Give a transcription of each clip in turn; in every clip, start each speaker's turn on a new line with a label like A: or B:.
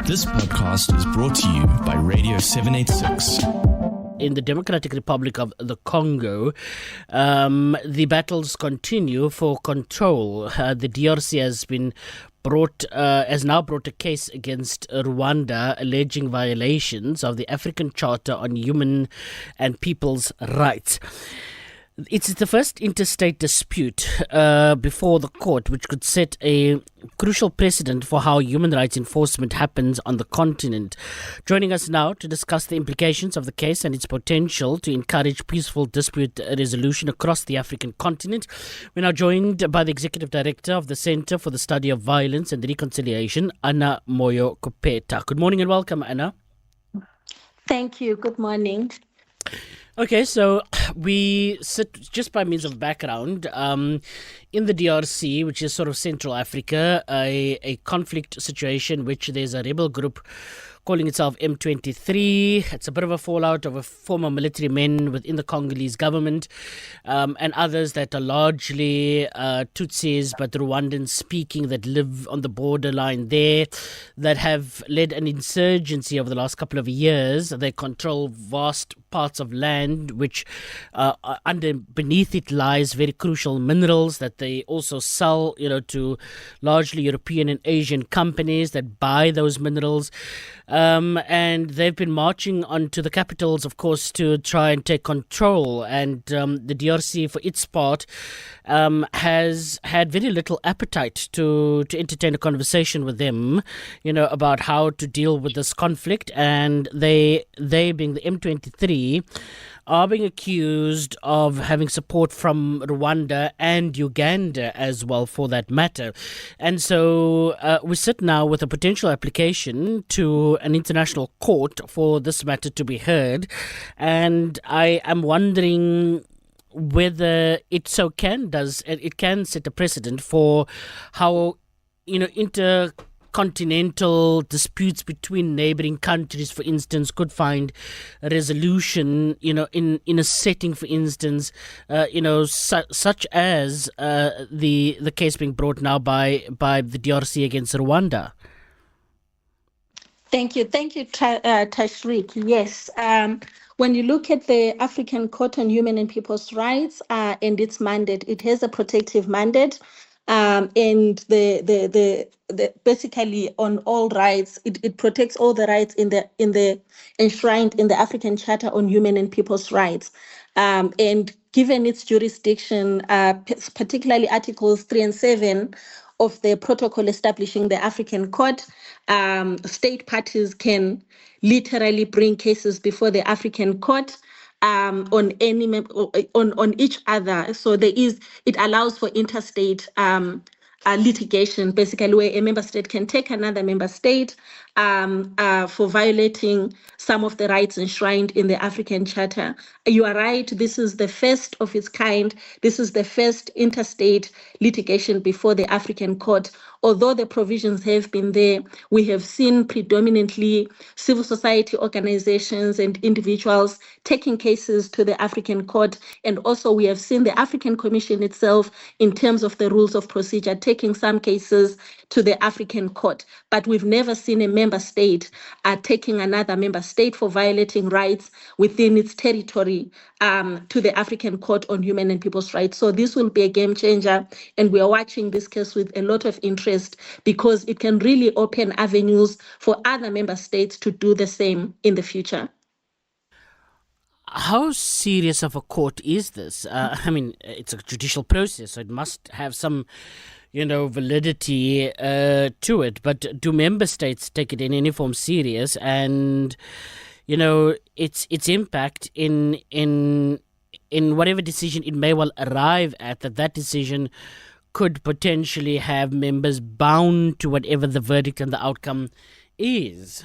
A: This podcast is brought to you by Radio 786.
B: In the Democratic Republic of the Congo, the battles continue for control. The DRC has now brought a case against Rwanda alleging violations of the African Charter on Human and People's Rights. It's the first interstate dispute before the court, which could set a crucial precedent for how human rights enforcement happens on the continent. Joining us now to discuss the implications of the case and its potential to encourage peaceful dispute resolution across the African continent, we're now joined by the Executive Director of the Center for the Study of Violence and Reconciliation, Annah Moyo Kupeta. Good morning and welcome, Annah.
C: Thank you. Good morning.
B: Okay, so we sit, just by means of background, in the DRC, which is sort of Central Africa, a conflict situation which there's a rebel group calling itself M23. It's a bit of a fallout of a former military men within the Congolese government and others that are largely Tutsis but Rwandan speaking that live on the borderline there, that have led an insurgency over the last couple of years. They control vast parts of land which beneath it lies very crucial minerals that they also sell to largely European and Asian companies that buy those minerals. And they've been marching onto the capitals, of course, to try and take control. And the DRC, for its part, has had very little appetite to entertain a conversation with them, about how to deal with this conflict. And they being the M23, are being accused of having support from Rwanda and Uganda as well, for that matter. And so we sit now with a potential application to an international court for this matter to be heard. And I am wondering whether it can set a precedent for how intercontinental disputes between neighboring countries, for instance, could find a resolution, in a setting, for instance, such as the case being brought now by the DRC against Rwanda.
C: Thank you, Tashreeq. Yes, when you look at the African Court on Human and People's Rights and its mandate, it has a protective mandate. And the basically on all rights, it protects all the rights in the enshrined in the African Charter on Human and People's Rights. And given its jurisdiction, particularly Articles 3 and 7 of the protocol establishing the African Court, state parties can literally bring cases before the African Court on each other. So it allows for interstate litigation, basically where a member state can take another member state for violating some of the rights enshrined in the African Charter. You are right, this is the first of its kind. This is the first interstate litigation before the African Court. Although the provisions have been there, we have seen predominantly civil society organizations and individuals taking cases to the African Court. And also we have seen the African Commission itself, in terms of the rules of procedure, taking some cases to the African Court. But we've never seen a member state taking another member state for violating rights within its territory to the African Court on Human and People's Rights. So this will be a game changer, and we are watching this case with a lot of interest because it can really open avenues for other member states to do the same in the future.
B: How serious of a court is this? It's a judicial process, so it must have some validity to it. But do member states take it in any form serious? And its impact in whatever decision it may well arrive at, that decision could potentially have members bound to whatever the verdict and the outcome is.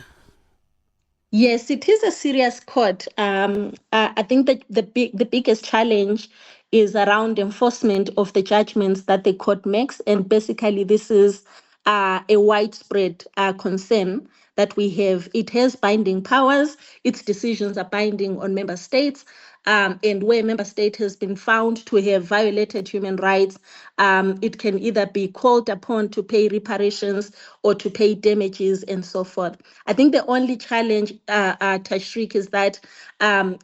C: Yes, it is a serious court. I think that the biggest challenge is around enforcement of the judgments that the court makes, and basically this is a widespread concern that we have. It has binding powers. Its decisions are binding on member states. and where a member state has been found to have violated human rights, it can either be called upon to pay reparations or to pay damages and so forth. I think the only challenge, Tashrik, is that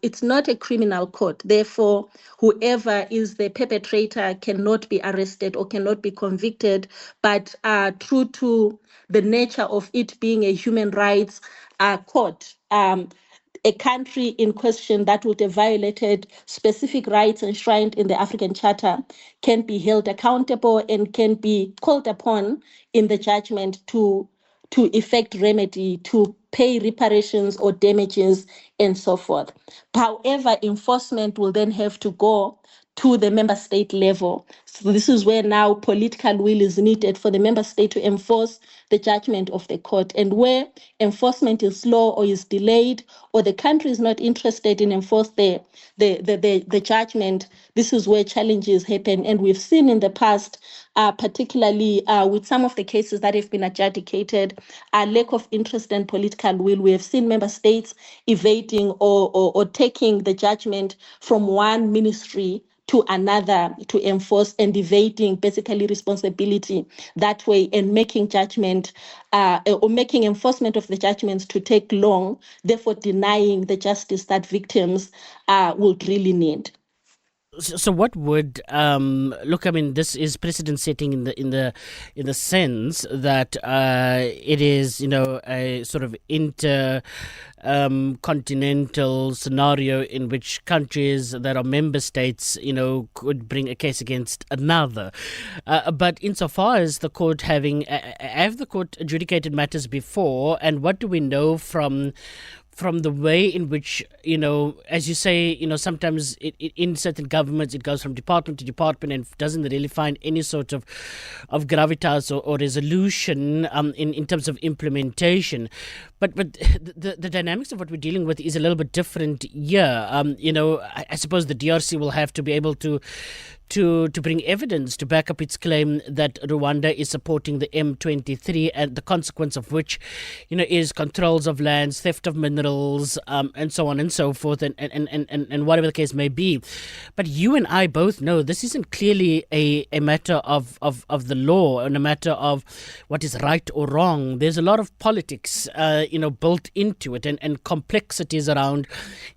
C: it's not a criminal court. Therefore, whoever is the perpetrator cannot be arrested or cannot be convicted. But true to the nature of it being a human rights court, a country in question that would have violated specific rights enshrined in the African Charter can be held accountable and can be called upon in the judgment to effect remedy, to pay reparations or damages, and so forth. However, enforcement will then have to go to the member state level. So this is where now political will is needed for the member state to enforce the judgment of the court. And where enforcement is slow or is delayed, or the country is not interested in enforce the judgment, this is where challenges happen. And we've seen in the past, particularly with some of the cases that have been adjudicated, a lack of interest and political will. We have seen member states evading or taking the judgment from one ministry to another to enforce, and evading basically responsibility that way, and making judgment or making enforcement of the judgments to take long, therefore denying the justice that victims would really need.
B: So what would look? I mean, this is precedent setting in the sense that it is, a sort of continental scenario in which countries that are member states, could bring a case against another. But insofar as the court have the court adjudicated matters before, and what do we know from the way in which, as you say, sometimes in certain governments it goes from department to department and doesn't really find any sort of gravitas or resolution in terms of implementation. But the dynamics of what we're dealing with is a little bit different here. I suppose the DRC will have to be able to bring evidence to back up its claim that Rwanda is supporting the M23, and the consequence of which, is controls of lands, theft of minerals, and so on and so forth, and whatever the case may be. But you and I both know this isn't clearly a matter of the law and a matter of what is right or wrong. There's a lot of politics, built into it, and complexities around,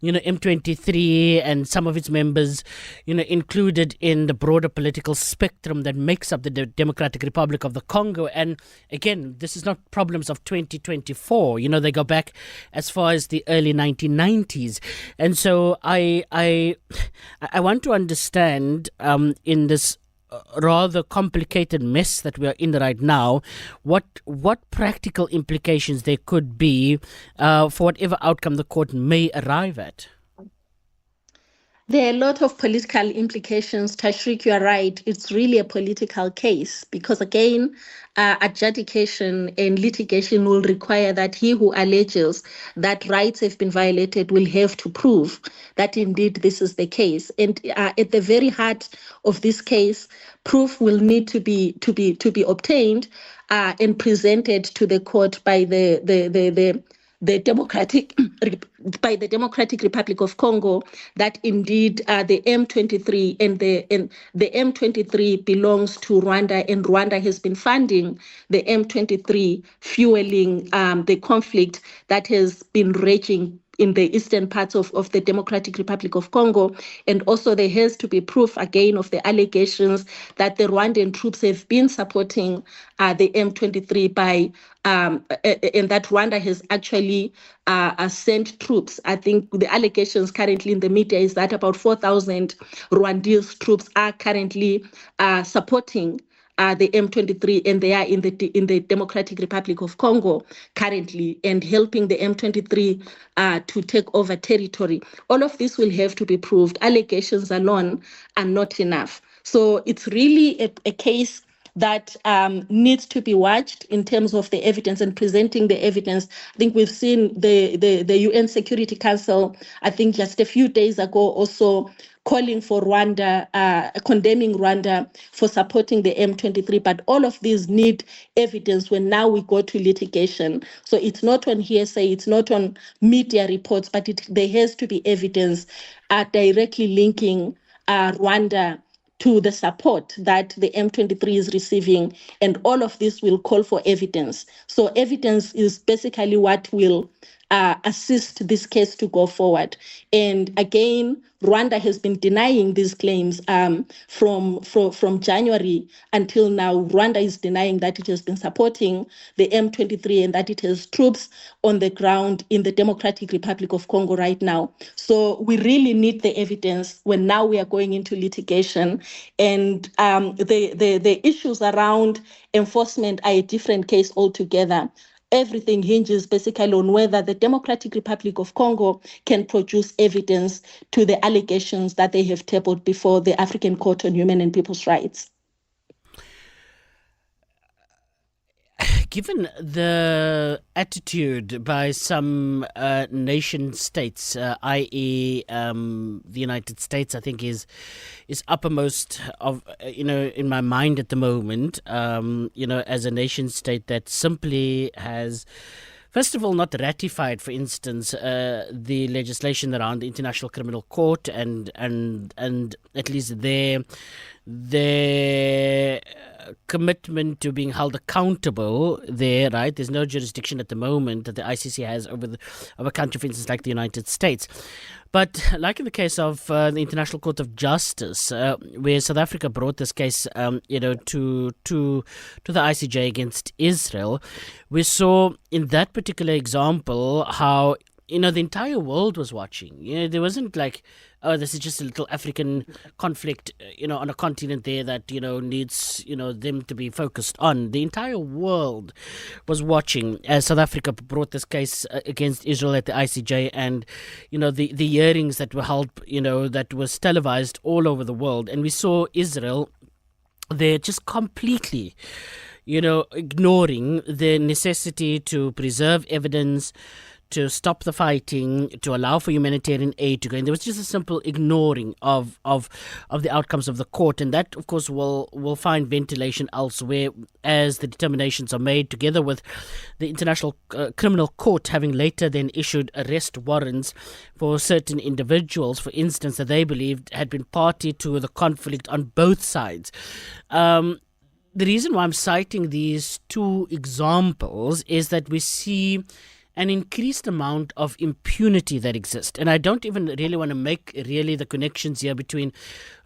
B: M23 and some of its members, included in the broader political spectrum that makes up the Democratic Republic of the Congo. And again, this is not problems of 2024. They go back as far as the early 1990s. And so I want to understand in this rather complicated mess that we are in right now, what practical implications there could be for whatever outcome the court may arrive at.
C: There are a lot of political implications. Tashrik, you are right. It's really a political case because, again, adjudication and litigation will require that he who alleges that rights have been violated will have to prove that indeed this is the case. And at the very heart of this case, proof will need to be obtained and presented to the court by the Democratic Republic of Congo, that indeed the M23 and the M23 belongs to Rwanda, and Rwanda has been funding the M23, fueling the conflict that has been raging in the eastern parts of the Democratic Republic of Congo. And also there has to be proof again of the allegations that the Rwandan troops have been supporting the M23 by and that Rwanda has actually sent troops. I think the allegations currently in the media is that about 4,000 Rwandese troops are currently supporting the M23, and they are in the Democratic Republic of Congo currently, and helping the M23 to take over territory. All of this will have to be proved. Allegations alone are not enough. So it's really a case that needs to be watched in terms of the evidence and presenting the evidence. I think we've seen the UN Security Council, I think just a few days ago, also calling for Rwanda, condemning Rwanda for supporting the M23. But all of these need evidence when now we go to litigation. So it's not on hearsay, it's not on media reports, but there has to be evidence directly linking Rwanda to the support that the M23 is receiving. And all of this will call for evidence. So evidence is basically what will assist this case to go forward. And again, Rwanda has been denying these claims from January until now. Rwanda is denying that it has been supporting the M23 and that it has troops on the ground in the Democratic Republic of Congo right now. So we really need the evidence when now we are going into litigation. And the issues around enforcement are a different case altogether. Everything hinges basically on whether the Democratic Republic of Congo can produce evidence to the allegations that they have tabled before the African Court on Human and People's Rights.
B: Given the attitude by some nation states, i.e., the United States, I think is uppermost of in my mind at the moment. As a nation state that simply has, first of all, not ratified, for instance, the legislation around the International Criminal Court and at least their commitment to being held accountable there, right? There's no jurisdiction at the moment that the ICC has over a country, for instance, like the United States. But like in the case of the International Court of Justice, where South Africa brought this case, to the ICJ against Israel, we saw in that particular example how the entire world was watching. There wasn't like, oh, this is just a little African conflict, on a continent there that, needs, them to be focused on. The entire world was watching as South Africa brought this case against Israel at the ICJ, and, the hearings that were held, that was televised all over the world. And we saw Israel there just completely, ignoring the necessity to preserve evidence, to stop the fighting, to allow for humanitarian aid to go in. There was just a simple ignoring of the outcomes of the court, and that, of course, will find ventilation elsewhere as the determinations are made, together with the International Criminal Court having later then issued arrest warrants for certain individuals, for instance, that they believed had been party to the conflict on both sides. The reason why I'm citing these two examples is that we see an increased amount of impunity that exists. And I don't even really want to make really the connections here between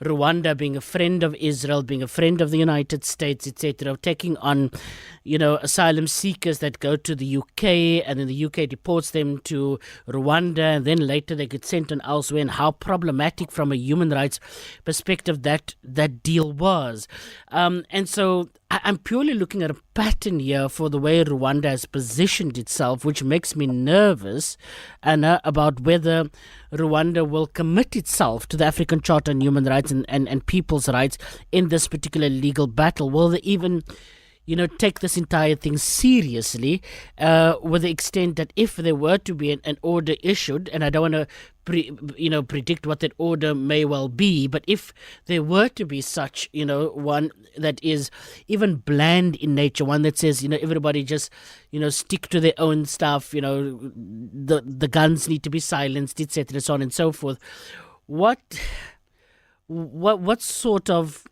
B: Rwanda being a friend of Israel, being a friend of the United States, etc., taking on, asylum seekers that go to the UK, and then the UK deports them to Rwanda, and then later they get sent on elsewhere, and how problematic from a human rights perspective that deal was. And so I'm purely looking at a pattern here for the way Rwanda has positioned itself, which makes me nervous, Anna, about whether Rwanda will commit itself to the African Charter on Human Rights and people's rights in this particular legal battle. Will they even, take this entire thing seriously, with the extent that if there were to be an order issued, and I don't want to predict what that order may well be, but if there were to be such, one that is even bland in nature, one that says, everybody just, stick to their own stuff, the guns need to be silenced, etc., so on and so forth. What sort of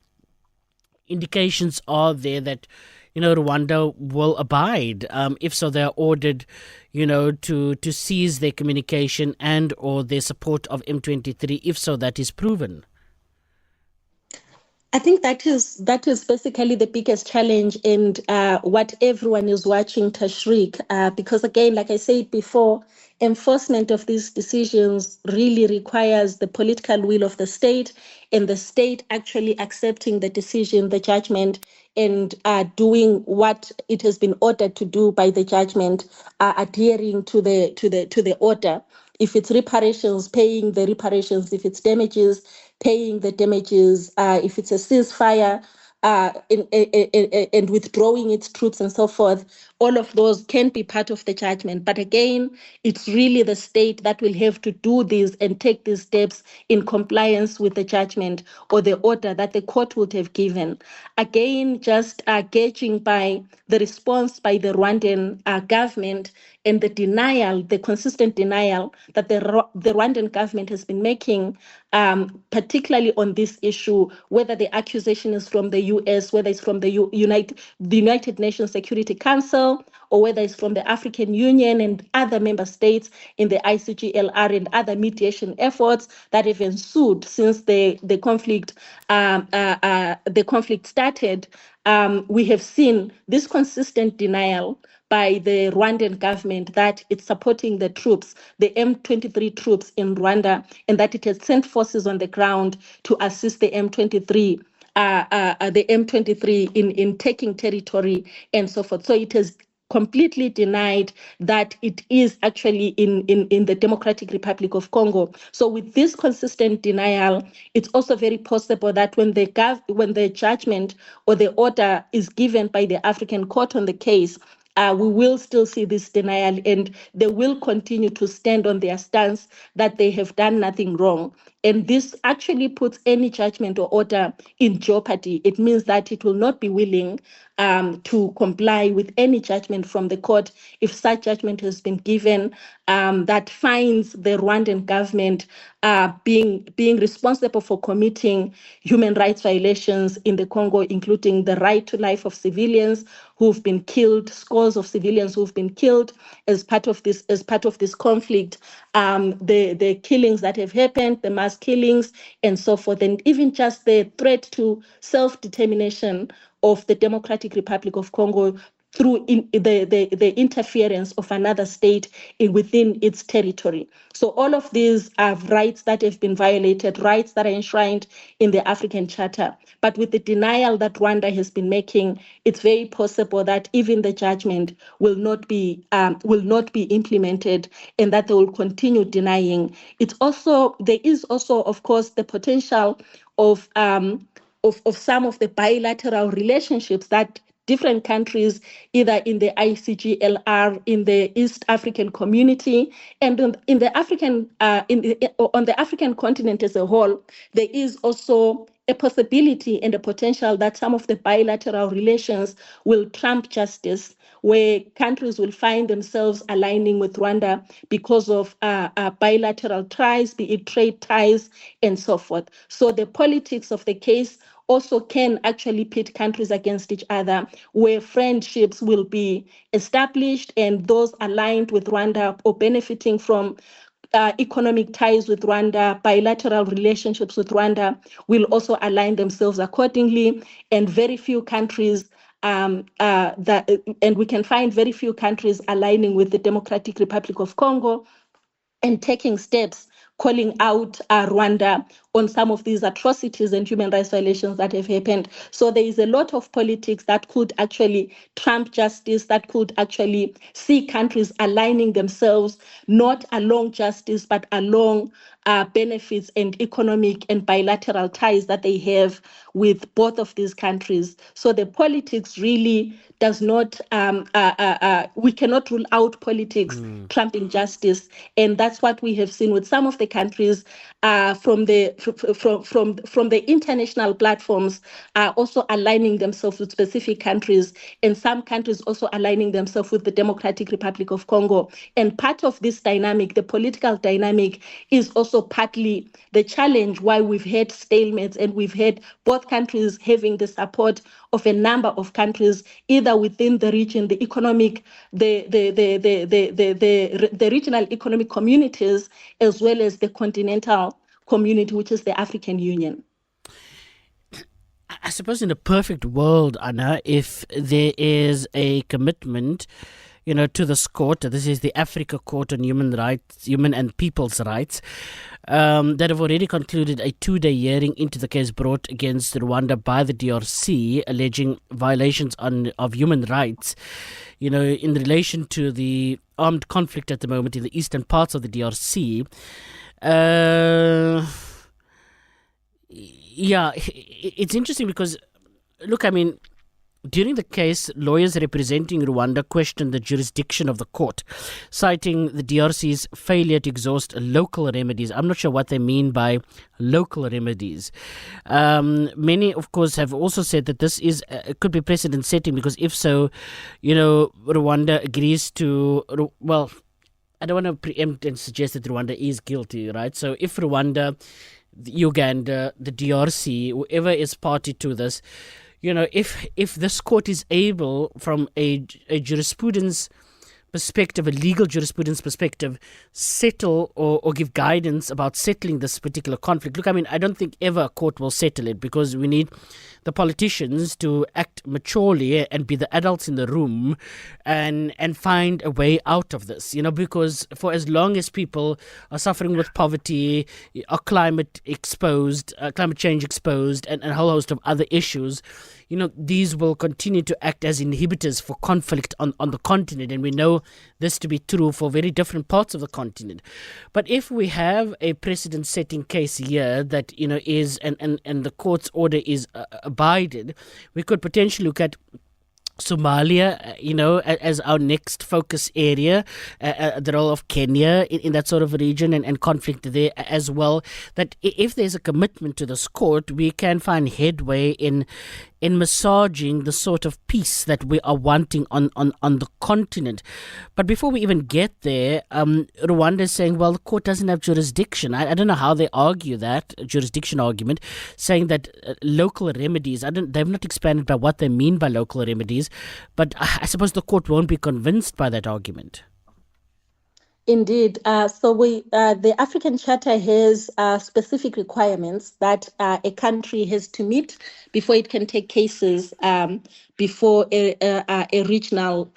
B: indications are there that Rwanda will abide? If so, they are ordered, to cease their communication and or their support of M23. If so, that is proven.
C: I think that is basically the biggest challenge, and what everyone is watching, Tashreeq, because again, like I said before, enforcement of these decisions really requires the political will of the state, and the state actually accepting the decision, the judgment, and doing what it has been ordered to do by the judgment, adhering to the order. If it's reparations, paying the reparations. If it's damages, paying the damages. If it's a ceasefire, and withdrawing its troops and so forth, all of those can be part of the judgment. But again, it's really the state that will have to do this and take these steps in compliance with the judgment or the order that the court would have given. Again, just gauging by the response by the Rwandan government and the consistent denial that the Rwandan government has been making, particularly on this issue, whether the accusation is from the US, whether it's from the United Nations Security Council, or whether it's from the African Union and other member states in the ICGLR and other mediation efforts that have ensued since the conflict started. We have seen this consistent denial by the Rwandan government that it's supporting the troops, the M23 troops in Rwanda, and that it has sent forces on the ground to assist the M23 in taking territory and so forth. So it has completely denied that it is actually in the Democratic Republic of Congo. So with this consistent denial, it's also very possible that when the judgment or the order is given by the African Court on the case, we will still see this denial, and they will continue to stand on their stance that they have done nothing wrong. And this actually puts any judgment or order in jeopardy. It means that it will not be willing to comply with any judgment from the court if such judgment has been given that finds the Rwandan government being responsible for committing human rights violations in the Congo, including the right to life of civilians who've been killed, scores of civilians who've been killed as part of this conflict, the killings that have happened, the mass killings, and so forth, and even just the threat to self-determination of the Democratic Republic of Congo through the interference of another state within its territory. So all of these are rights that have been violated, rights that are enshrined in the African Charter. But with the denial that Rwanda has been making, it's very possible that even the judgment will not be implemented, and that they will continue denying. There is also, of course, the potential of some of the bilateral relationships that different countries, either in the ICGLR, in the East African community, and on the African continent as a whole, there is also a possibility and a potential that some of the bilateral relations will trump justice, where countries will find themselves aligning with Rwanda because of bilateral ties, be it trade ties, and so forth. So the politics of the case also can actually pit countries against each other, where friendships will be established, and those aligned with Rwanda or benefiting from economic ties with Rwanda, bilateral relationships with Rwanda, will also align themselves accordingly. And very few countries and we can find very few countries aligning with the Democratic Republic of Congo and taking steps calling out Rwanda on some of these atrocities and human rights violations that have happened. So there is a lot of politics that could actually trump justice, that could actually see countries aligning themselves, not along justice, but along benefits and economic and bilateral ties that they have with both of these countries. So the politics really does not, we cannot rule out politics trumping justice. And that's what we have seen with some of the countries from the international platforms also aligning themselves with specific countries, and some countries also aligning themselves with the Democratic Republic of Congo. And part of this dynamic, the political dynamic, is also partly the challenge why we've had stalemates, and we've had both countries having the support of a number of countries, either within the region, the regional economic communities, as well as the continental community, which is the African Union.
B: I suppose in a perfect world, Anna, if there is a commitment, to this court, this is the Africa Court on Human and People's Rights, that have already concluded a 2-day hearing into the case brought against Rwanda by the DRC, alleging violations of human rights, in relation to the armed conflict at the moment in the eastern parts of the DRC. It's interesting because look, I mean, during the case, lawyers representing Rwanda questioned the jurisdiction of the court, citing the DRC's failure to exhaust local remedies. I'm not sure what they mean by local remedies. Many, of course, have also said that this could be precedent setting, because if so, Rwanda agrees to, well, I don't want to preempt and suggest that Rwanda is guilty, right? So if Rwanda, Uganda, the DRC, whoever is party to this, if this court is able, from a jurisprudence perspective, a legal jurisprudence perspective, settle or give guidance about settling this particular conflict. Look, I mean, I don't think ever a court will settle it, because we need the politicians to act maturely and be the adults in the room and find a way out of this, because for as long as people are suffering with poverty, are climate change exposed, and a whole host of other issues, these will continue to act as inhibitors for conflict on the continent. And we know this to be true for very different parts of the continent. But if we have a precedent-setting case here that, is, and the court's order is abided, we could potentially look at Somalia, as our next focus area, the role of Kenya in that sort of region and conflict there as well. That if there's a commitment to this court, we can find headway in massaging the sort of peace that we are wanting on the continent. But before we even get there, Rwanda is saying, well, the court doesn't have jurisdiction. I don't know how they argue that jurisdiction argument, saying that local remedies, they've not expanded by what they mean by local remedies, but I suppose the court won't be convinced by that argument.
C: Indeed. So the African Charter has specific requirements that a country has to meet before it can take cases before a regional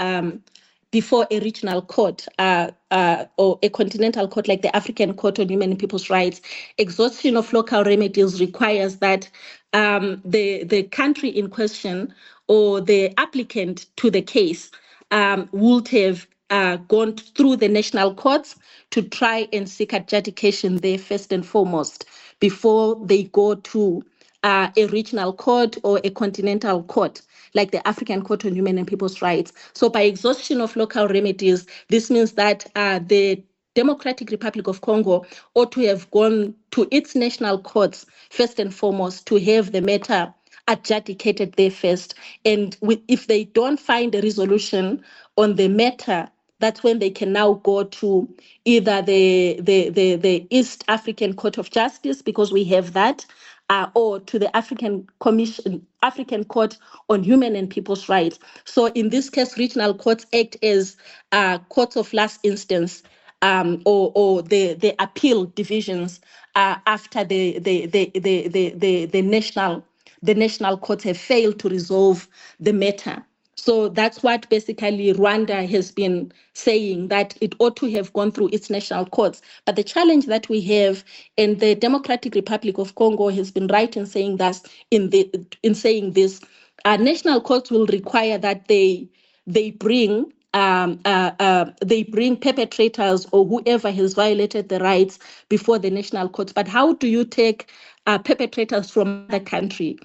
C: court or a continental court like the African Court on Human and People's Rights. Exhaustion of local remedies requires that the country in question or the applicant to the case would have gone through the national courts to try and seek adjudication there first and foremost before they go to a regional court or a continental court like the African Court on Human and People's Rights. So by exhaustion of local remedies, this means that the Democratic Republic of Congo ought to have gone to its national courts first and foremost to have the matter adjudicated there first. And if they don't find a resolution on the matter, that's when they can now go to either the East African Court of Justice, because we have that, or to the African Court on Human and People's Rights. So in this case, regional courts act as courts of last instance, or the appeal divisions after the national courts have failed to resolve the matter. So that's what basically Rwanda has been saying, that it ought to have gone through its national courts. But the challenge that we have, and the Democratic Republic of Congo has been right in saying that, in saying this, national courts will require that they bring perpetrators or whoever has violated the rights before the national courts. But how do you take perpetrators from the country?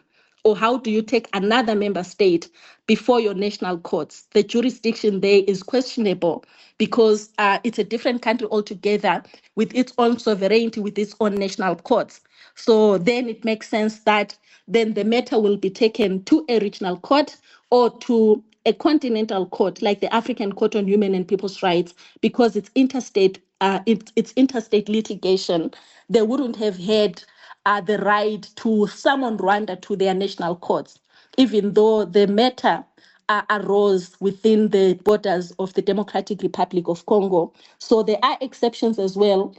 C: Or how do you take another member state before your national courts? The jurisdiction there is questionable, because it's a different country altogether with its own sovereignty, with its own national courts. So then it makes sense that then the matter will be taken to a regional court or to a continental court like the African Court on Human and People's Rights, because it's interstate litigation. They wouldn't have had the right to summon Rwanda to their national courts, even though the matter arose within the borders of the Democratic Republic of Congo. So there are exceptions as well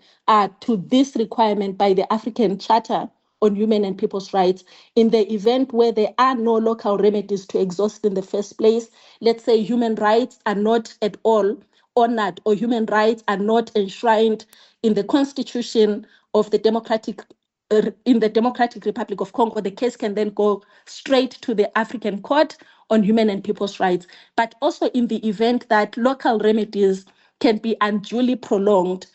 C: to this requirement by the African Charter on Human and People's Rights. In the event where there are no local remedies to exhaust in the first place, let's say human rights are not at all honored, or human rights are not enshrined in the Constitution of the Democratic Republic of Congo, the case can then go straight to the African Court on Human and People's Rights. But also in the event that local remedies can be unduly prolonged,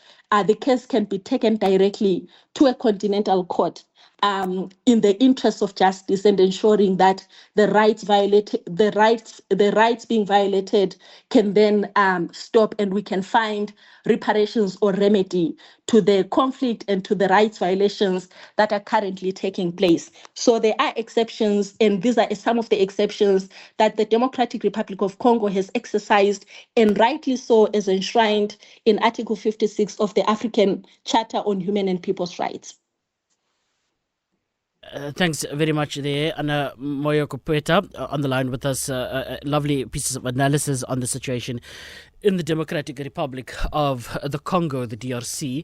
C: the case can be taken directly to a continental court. in the interest of justice and ensuring that the rights being violated can then stop, and we can find reparations or remedy to the conflict and to the rights violations that are currently taking place. So there are exceptions, and these are some of the exceptions that the Democratic Republic of Congo has exercised, and rightly so, as enshrined in Article 56 of the African Charter on Human and People's Rights.
B: Thanks very much there, Annah Moyo Kupeta, on the line with us. Lovely pieces of analysis on the situation in the Democratic Republic of the Congo, the DRC,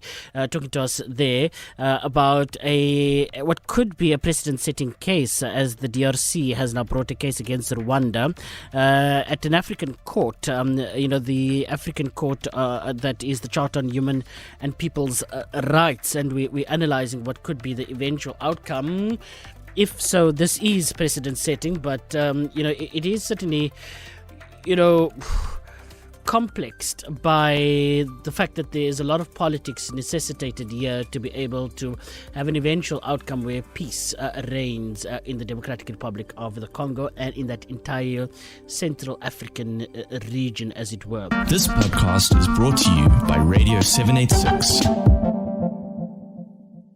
B: talking to us there about what could be a precedent-setting case, as the DRC has now brought a case against Rwanda at an African court. The African court that is the Charter on Human and People's Rights, and we're analysing what could be the eventual outcome. If so, this is precedent-setting, but it is certainly, complexed by the fact that there is a lot of politics necessitated here to be able to have an eventual outcome where peace reigns in the Democratic Republic of the Congo and in that entire Central African region, as it were.
A: This podcast is brought to you by Radio 786.